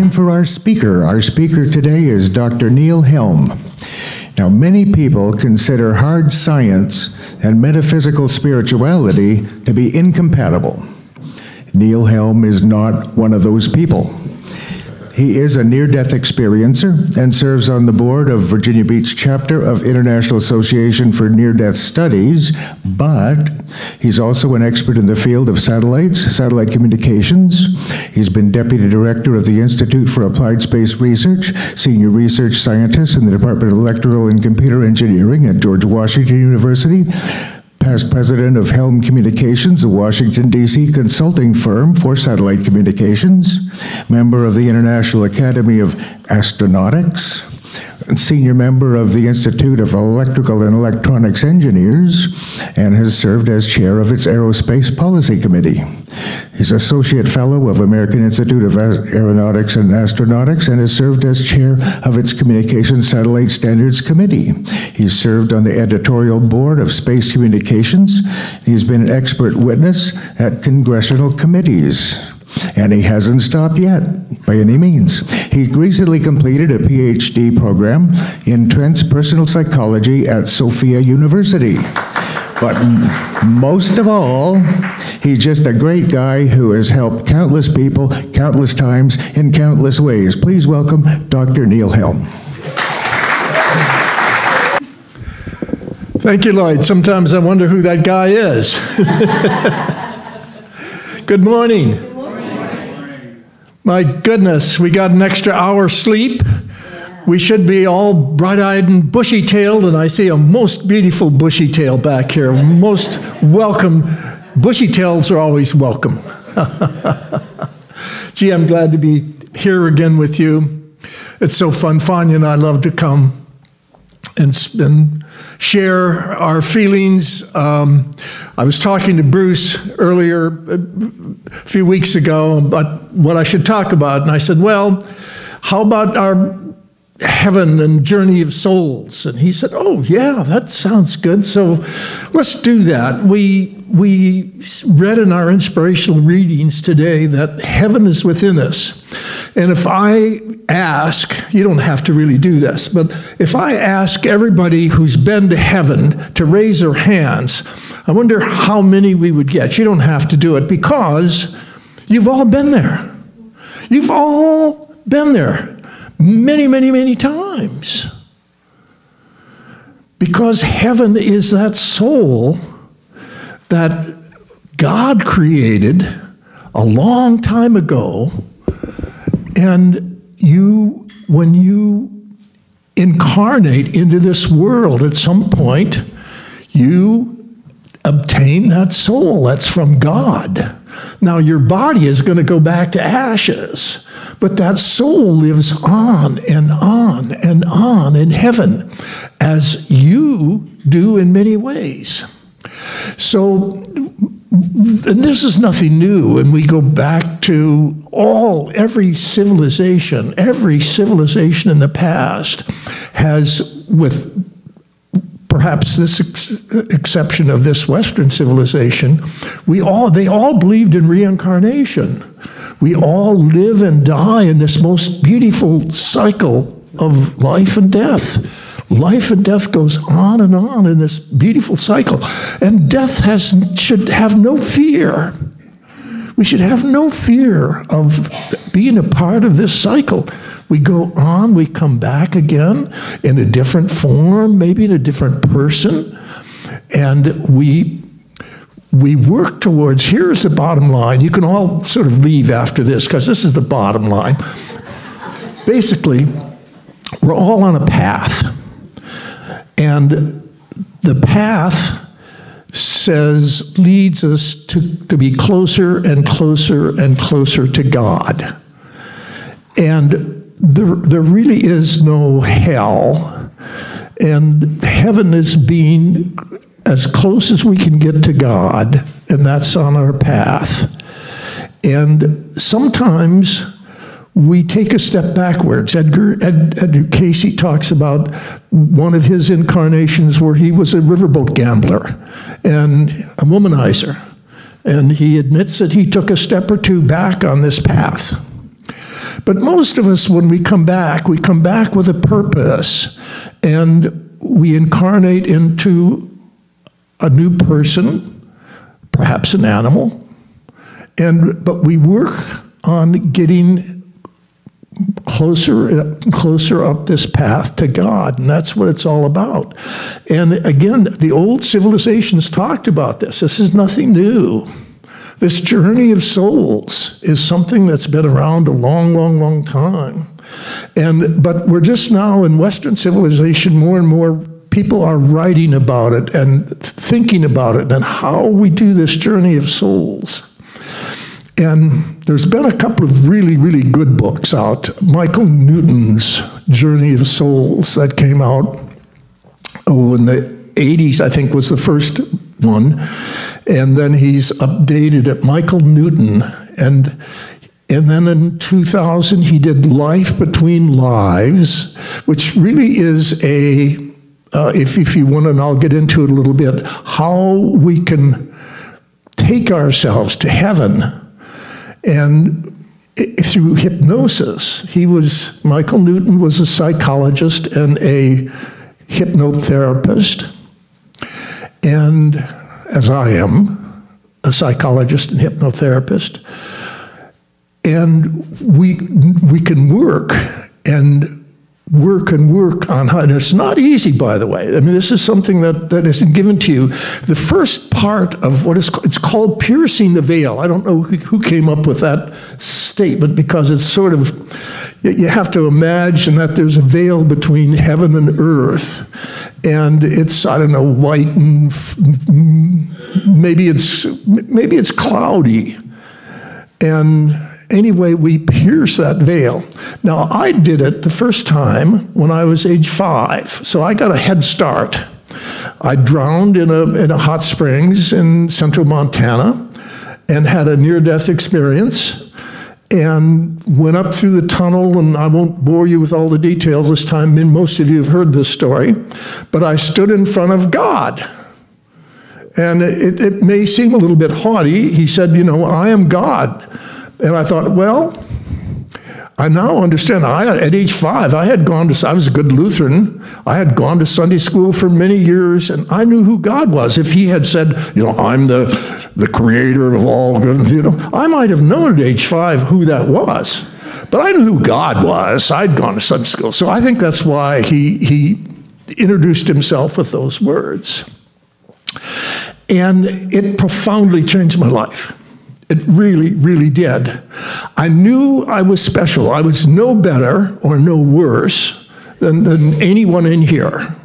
time for our speaker. Our speaker today is Dr. Neil Helm. Now, many people consider hard science and metaphysical spirituality to be incompatible. Neil Helm is not one of those people. He is a near-death experiencer and serves on the board of Virginia Beach chapter of International Association for Near-Death Studies, but he's also an expert in the field of satellite communications. He's been deputy director of the Institute for Applied Space Research, senior research scientist in the Department of Electrical and Computer Engineering at George Washington University, past president of Helm Communications, a Washington, D.C. consulting firm for satellite communications, member of the International Academy of Astronautics, and senior member of the Institute of Electrical and Electronics Engineers, and has served as chair of its Aerospace Policy Committee. He's associate fellow of American Institute of Aeronautics and Astronautics and has served as chair of its Communications Satellite Standards Committee. He's served on the editorial board of Space Communications. He's been an expert witness at congressional committees. And he hasn't stopped yet, by any means. He recently completed a PhD program in transpersonal psychology at Sophia University. But most of all, he's just a great guy who has helped countless people, countless times, in countless ways. Please welcome Dr. Neil Helm. Thank you, Lloyd. Sometimes I wonder who that guy is. Good morning. Good morning. My goodness, we got an extra hour sleep. We should be all bright-eyed and bushy-tailed, and I see a most beautiful bushy tail back here. Most welcome. Bushy tails are always welcome. Gee, I'm glad to be here again with you. It's so fun. Fania and I love to come and share our feelings. I was talking to Bruce earlier, a few weeks ago, about what I should talk about, and I said, well, how about our heaven and journey of souls? And he said, oh yeah, that sounds good, so let's do that. We read in our inspirational readings today that heaven is within us. And if I ask, you don't have to really do this, but if I ask everybody who's been to heaven to raise their hands, I wonder how many we would get. You don't have to do it because you've all been there. You've all been there. Many, many, many times. Because heaven is that soul that God created a long time ago, and when you incarnate into this world at some point, you obtain that soul that's from God. Now, your body is going to go back to ashes, but that soul lives on and on and on in heaven, as you do in many ways. So, and this is nothing new, and we go back to every civilization in the past has, with perhaps this exception of this Western civilization, they all believed in reincarnation. We all live and die in this most beautiful cycle of life and death. Life and death goes on in this beautiful cycle. And death should have no fear. We should have no fear of being a part of this cycle. We go on, we come back again in a different form, maybe in a different person, and we work towards, here's the bottom line. You can all sort of leave after this, because this is the bottom line. Basically, we're all on a path, and the path leads us to be closer and closer and closer to God. And there really is no hell, and heaven is being as close as we can get to God, and that's on our path. And sometimes we take a step backwards. Edgar Casey talks about one of his incarnations where he was a riverboat gambler and a womanizer, and he admits that he took a step or two back on this path. But most of us, when we come back with a purpose, and we incarnate into a new person, perhaps an animal, but we work on getting closer up this path to God, and that's what it's all about. And again, the old civilizations talked about this. This is nothing new. This journey of souls is something that's been around a long, long, long time. But we're just now in Western civilization, more and more people are writing about it and thinking about it and how we do this journey of souls. And there's been a couple of really, really good books out. Michael Newton's Journey of Souls that came out in the 80s, I think, was the first one. And then he's updated it, Michael Newton. And then in 2000, he did Life Between Lives, which really is if you want, and I'll get into it a little bit, how we can take ourselves to heaven. And through hypnosis, Michael Newton was a psychologist and a hypnotherapist, and as I am, a psychologist and hypnotherapist. And we can work on how, and it's not easy, by the way. I mean, this is something that isn't given to you. The first part of it's called piercing the veil. I don't know who came up with that statement, because it's sort of, you have to imagine that there's a veil between heaven and earth, and it's, I don't know, white, and maybe it's cloudy, and anyway, we pierce that veil. Now, I did it the first time when I was age 5, so I got a head start. I drowned in a hot springs in central Montana and had a near-death experience and went up through the tunnel, and I won't bore you with all the details this time. I mean, most of you have heard this story, but I stood in front of God. And it may seem a little bit haughty. He said, I am God. And I thought, well, I now understand. At age 5, I was a good Lutheran. I had gone to Sunday school for many years, and I knew who God was. If he had said, I'm the creator of all good, I might have known at age 5 who that was. But I knew who God was. I'd gone to Sunday school. So I think that's why he introduced himself with those words. And it profoundly changed my life. It really, really did. I knew I was special. I was no better or no worse than anyone in here.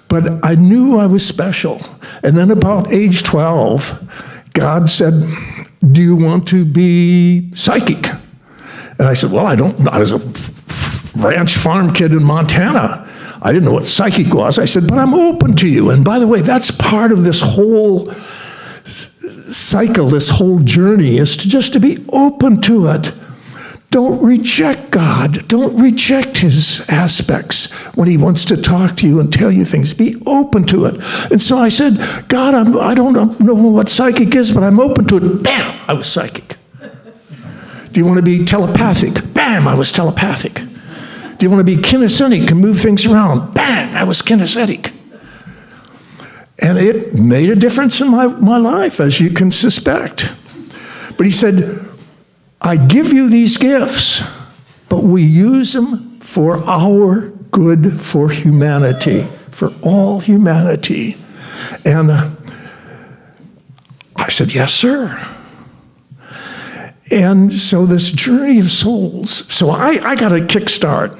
But I knew I was special. And then about age 12, God said, do you want to be psychic? And I said, well, I don't. I was a ranch farm kid in Montana. I didn't know what psychic was. I said, but I'm open to you. And by the way, that's part of this whole cycle, this whole journey, is to be open to it. Don't reject God. Don't reject his aspects when he wants to talk to you and tell you things. Be open to it. And so I said, God, I don't know what psychic is, but I'm open to it. Bam, I was psychic. Do you want to be telepathic? Bam, I was telepathic. Do you want to be kinesthetic and move things around? Bang, I was kinesthetic. And it made a difference in my life, as you can suspect. But he said, I give you these gifts, but we use them for our good, for humanity, for all humanity. And I said, yes, sir. And so this journey of souls, so I got a kickstart.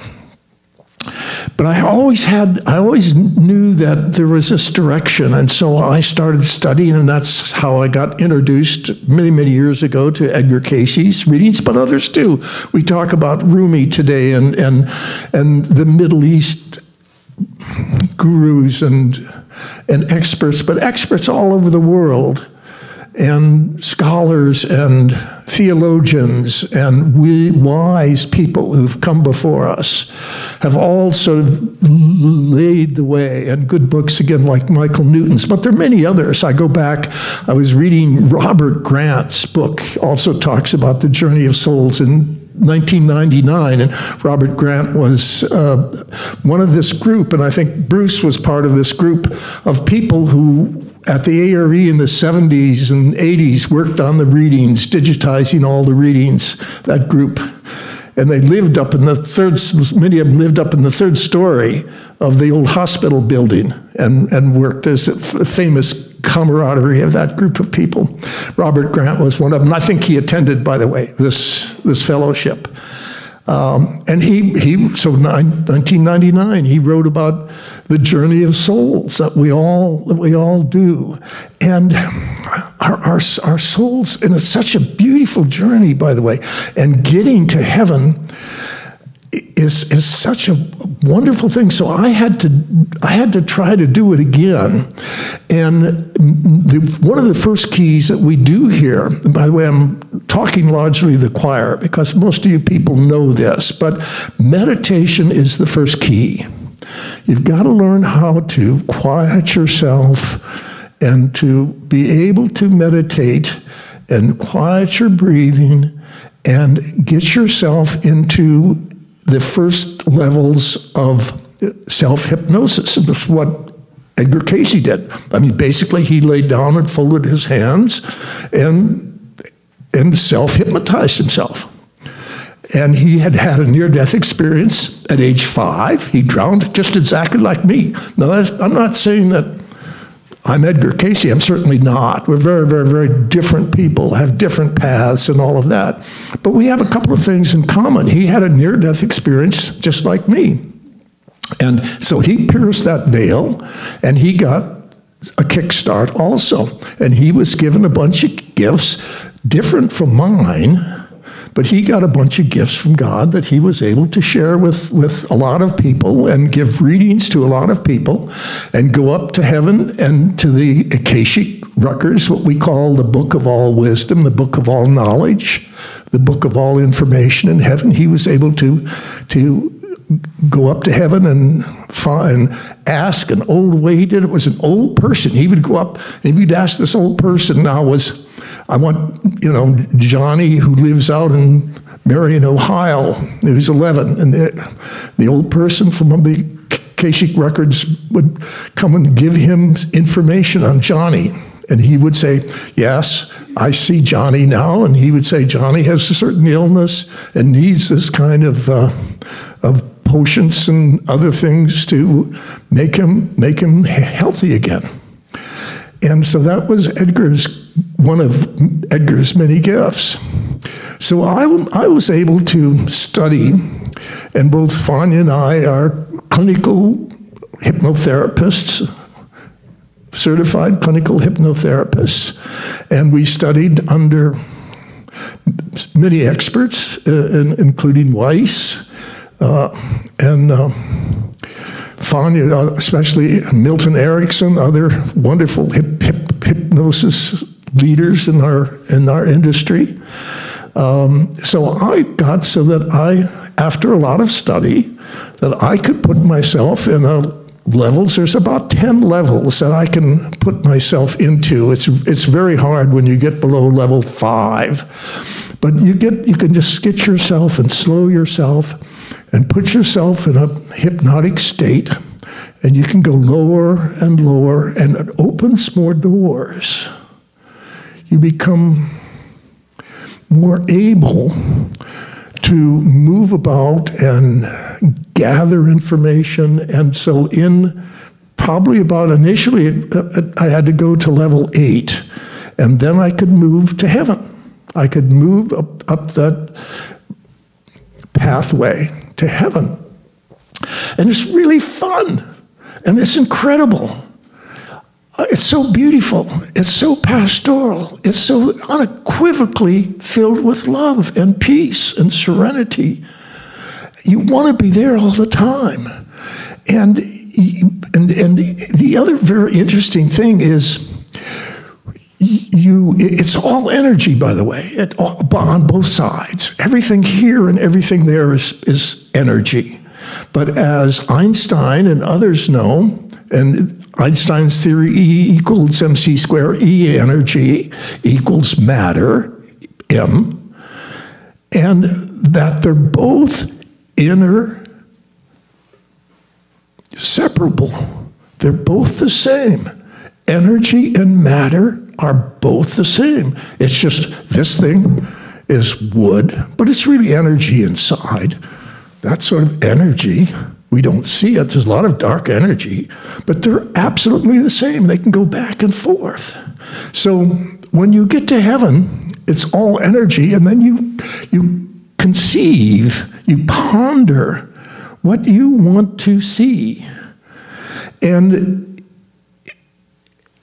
But I always knew that there was this direction, and so I started studying, and that's how I got introduced many, many years ago to Edgar Cayce's readings, but others too. We talk about Rumi today and the Middle East gurus and experts, but experts all over the world, and scholars and theologians and wise people who've come before us have all sort of laid the way, and good books, again, like Michael Newton's, but there are many others. I go back, I was reading Robert Grant's book, also talks about the journey of souls, and 1999, and Robert Grant was one of this group, and I think Bruce was part of this group of people who at the ARE in the 70s and 80s worked on the readings, digitizing all the readings, that group. And they lived up in the many of them lived up in the third story of the old hospital building and worked. There's a famous camaraderie of that group of people. Robert Grant was one of them. I think he attended, by the way, this fellowship. And so 1999, he wrote about the journey of souls that we all do. And our souls, and it's such a beautiful journey, by the way, and getting to heaven is such a wonderful thing. So I had to try to do it again. And one of the first keys that we do here, and by the way, I'm talking largely to the choir because most of you people know this, but meditation is the first key. You've got to learn how to quiet yourself and to be able to meditate and quiet your breathing and get yourself into the first levels of self-hypnosis. And that's what Edgar Cayce did. I mean, basically, he laid down and folded his hands and self-hypnotized himself. And he had had a near-death experience at age 5. He drowned just exactly like me. Now, I'm not saying that I'm Edgar Cayce. I'm certainly not. We're very, very, very different people, have different paths and all of that. But we have a couple of things in common. He had a near-death experience just like me. And so he pierced that veil, and he got a kickstart also. And he was given a bunch of gifts different from mine, but he got a bunch of gifts from God that he was able to share with a lot of people and give readings to a lot of people and go up to heaven and to the Akashic records, what we call the book of all wisdom, the book of all knowledge, the book of all information in heaven. He was able to go up to heaven and ask an old way he did. It was an old person. He would go up and he'd ask this old person, I want, Johnny, who lives out in Marion, Ohio, who's 11. And the old person from the Akashic records would come and give him information on Johnny. And he would say, yes, I see Johnny now. And he would say, Johnny has a certain illness and needs this kind of potions and other things to make him healthy again. And so that was one of Edgar's many gifts. So I was able to study, and both Fania and I are clinical hypnotherapists, certified clinical hypnotherapists, and we studied under many experts, including Weiss, and Fania, especially Milton Erickson, other wonderful hypnosis leaders in our industry. So I got so that after a lot of study, that I could put myself in levels. There's about 10 levels that I can put myself into. It's very hard when you get below level 5, but you can just get yourself and slow yourself and put yourself in a hypnotic state, and you can go lower and lower, and it opens more doors. You become more able to move about and gather information. And so probably about initially, I had to go to level 8, and then I could move to heaven. I could move up that pathway to heaven. And it's really fun, and it's incredible. It's so beautiful. It's so pastoral. It's so unequivocally filled with love and peace and serenity. You want to be there all the time. And the other very interesting thing is it's all energy, by the way, on both sides. Everything here and everything there is energy. But as Einstein and others know, and Einstein's theory, E equals mc squared, E energy equals matter, M. And that they're both separable. They're both the same. Energy and matter are both the same. It's just this thing is wood, but it's really energy inside. That sort of energy, we don't see it. There's a lot of dark energy, but they're absolutely the same. They can go back and forth. So when you get to heaven, it's all energy, and then you conceive, you ponder what you want to see. And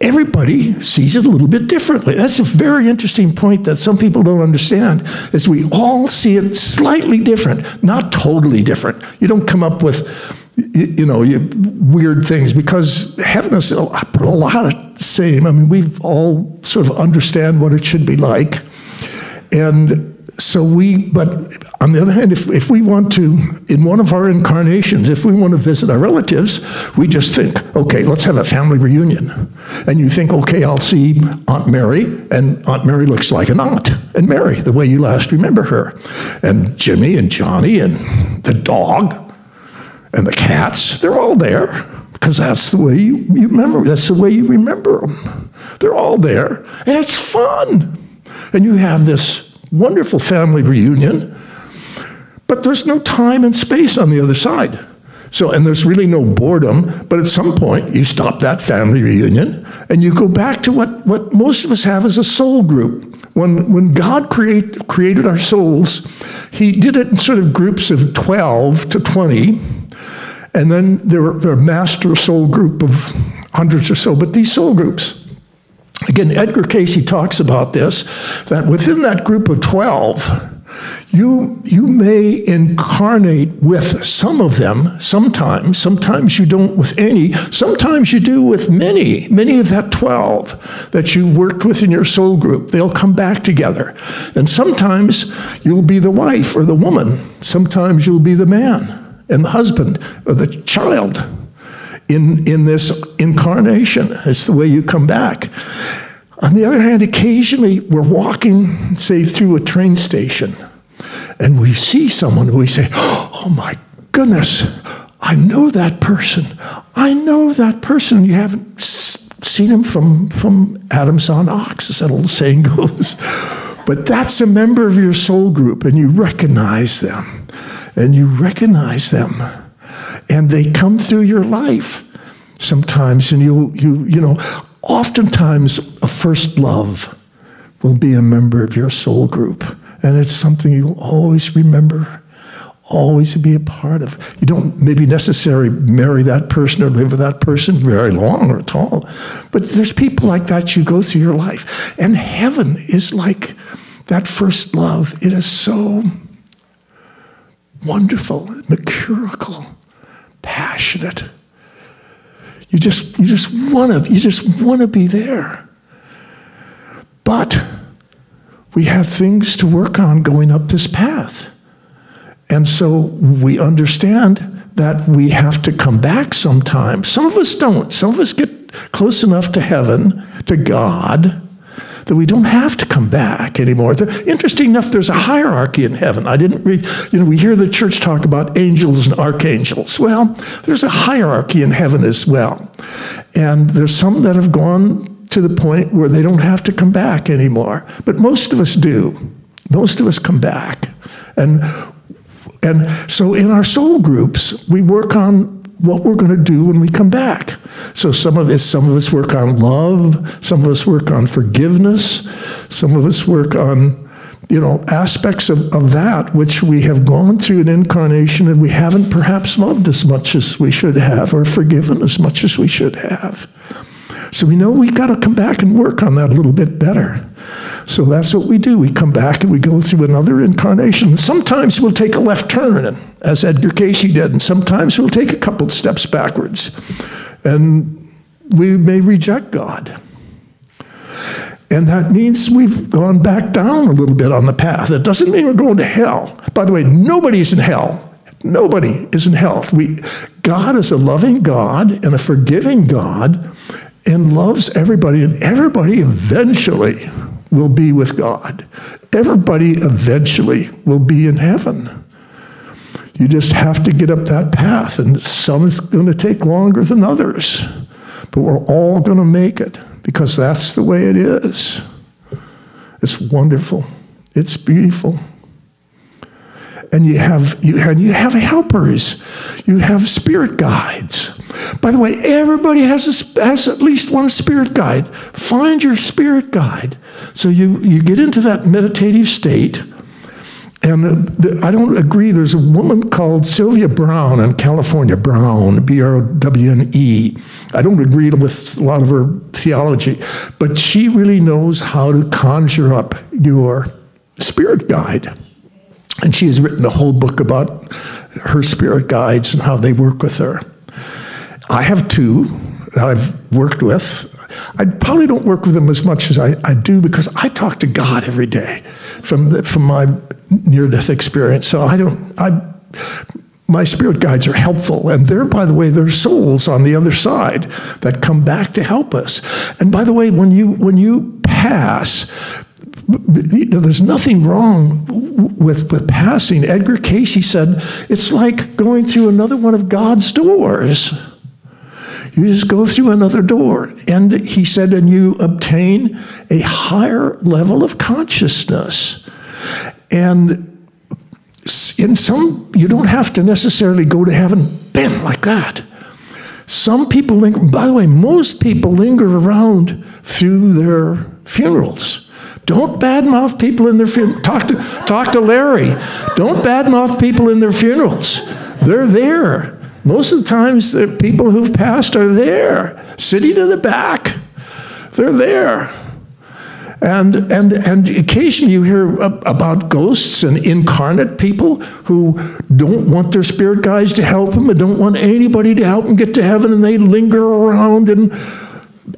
everybody sees it a little bit differently. That's a very interesting point that some people don't understand, is we all see it slightly different, not totally different. You don't come up with weird things, because heaven is a lot of the same. I mean, we've all sort of understand what it should be like. And so but on the other hand, if we want to, in one of our incarnations, if we want to visit our relatives, we just think, okay, let's have a family reunion. And you think, okay, I'll see Aunt Mary, and Aunt Mary looks like an aunt, and Mary, the way you last remember her. And Jimmy and Johnny and the dog and the cats, they're all there, because that's the way you remember. That's the way you remember them. They're all there, and it's fun. And you have this wonderful family reunion, but there's no time and space on the other side. So, and there's really no boredom, but at some point you stop that family reunion and you go back to what most of us have as a soul group. When God created our souls, he did it in sort of groups of 12 to 20, and then there are a master soul group of hundreds or so, but these soul groups, again, Edgar Cayce talks about this, that within that group of 12, you may incarnate with some of them sometimes you don't with any, sometimes you do with many of that 12 that you've worked with in your soul group. They'll come back together. And sometimes you'll be the wife or the woman. Sometimes you'll be the man and the husband or the child. In this incarnation, it's the way you come back. On the other hand, occasionally we're walking, say, through a train station, and we see someone who we say, oh my goodness, I know that person. I know that person. You haven't seen him from Adam's on Ox, as that old saying goes. But that's a member of your soul group, and you recognize them. And you recognize them. And they come through your life sometimes, and oftentimes a first love will be a member of your soul group, and it's something you'll always remember, always be a part of. You don't maybe necessarily marry that person or live with that person very long or at all, but there's people like that you go through your life, and heaven is like that first love. It is so wonderful, mercurial, passionate. You just want to be there. But we have things to work on going up this path. And so we understand that we have to come back sometimes. Some of us don't. Some of us get close enough to heaven, to God, that we don't have to come back anymore. Interesting enough, there's a hierarchy in heaven. I didn't read, we hear the church talk about angels and archangels. Well, there's a hierarchy in heaven as well. And there's some that have gone to the point where they don't have to come back anymore. But most of us do. Most of us come back. And so in our soul groups, we work on what we're going to do when we come back. So some of us work on love, some of us work on forgiveness, some of us work on, aspects of that which we have gone through an incarnation and we haven't perhaps loved as much as we should have or forgiven as much as we should have. So we know we've got to come back and work on that a little bit better. So that's what we do. We come back and we go through another incarnation. Sometimes we'll take a left turn, as Edgar Cayce did, and sometimes we'll take a couple steps backwards. And we may reject God. And that means we've gone back down a little bit on the path. It doesn't mean we're going to hell. By the way, nobody's in hell. Nobody is in hell. God is a loving God and a forgiving God and loves everybody, and everybody eventually will be with God. Everybody eventually will be in heaven. You just have to get up that path, and some is going to take longer than others. But we're all going to make it, because that's the way it is. It's wonderful. It's beautiful. And you have helpers. You have spirit guides. By the way, everybody has at least one spirit guide. Find your spirit guide. So you get into that meditative state. And I don't agree. There's a woman called Sylvia Brown in California, Brown, B-R-O-W-N-E. I don't agree with a lot of her theology, but she really knows how to conjure up your spirit guide. And she has written a whole book about her spirit guides and how they work with her. I have two that I've worked with. I probably don't work with them as much as I do, because I talk to God every day from my near-death experience. So my spirit guides are helpful. And they're, by the way, they're souls on the other side that come back to help us. And by the way, when you pass, there's nothing wrong with passing. Edgar Cayce said, it's like going through another one of God's doors. You just go through another door. And he said, and you obtain a higher level of consciousness. And in some, you don't have to necessarily go to heaven, bam, like that. Some people linger, by the way, most people linger around through their funerals. Don't badmouth people in their funerals. Talk to Larry. Don't badmouth people in their funerals. They're there. Most of the times, the people who've passed are there, sitting in the back. They're there. And occasionally you hear about ghosts and incarnate people who don't want their spirit guides to help them and don't want anybody to help them get to heaven, and they linger around in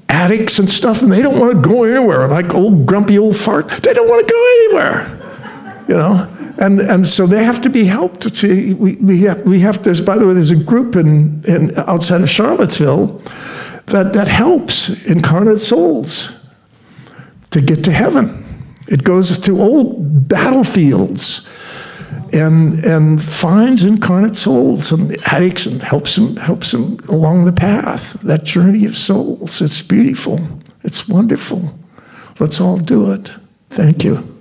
attics and stuff, and they don't want to go anywhere, like old grumpy old fart. They don't want to go anywhere, you know. And so they have to be helped. See, we have. By the way, there's a group in outside of Charlottesville that helps incarnate souls to get to heaven. It goes to old battlefields and finds incarnate souls and addicts and helps them along the path. That journey of souls. It's beautiful. It's wonderful. Let's all do it. Thank you.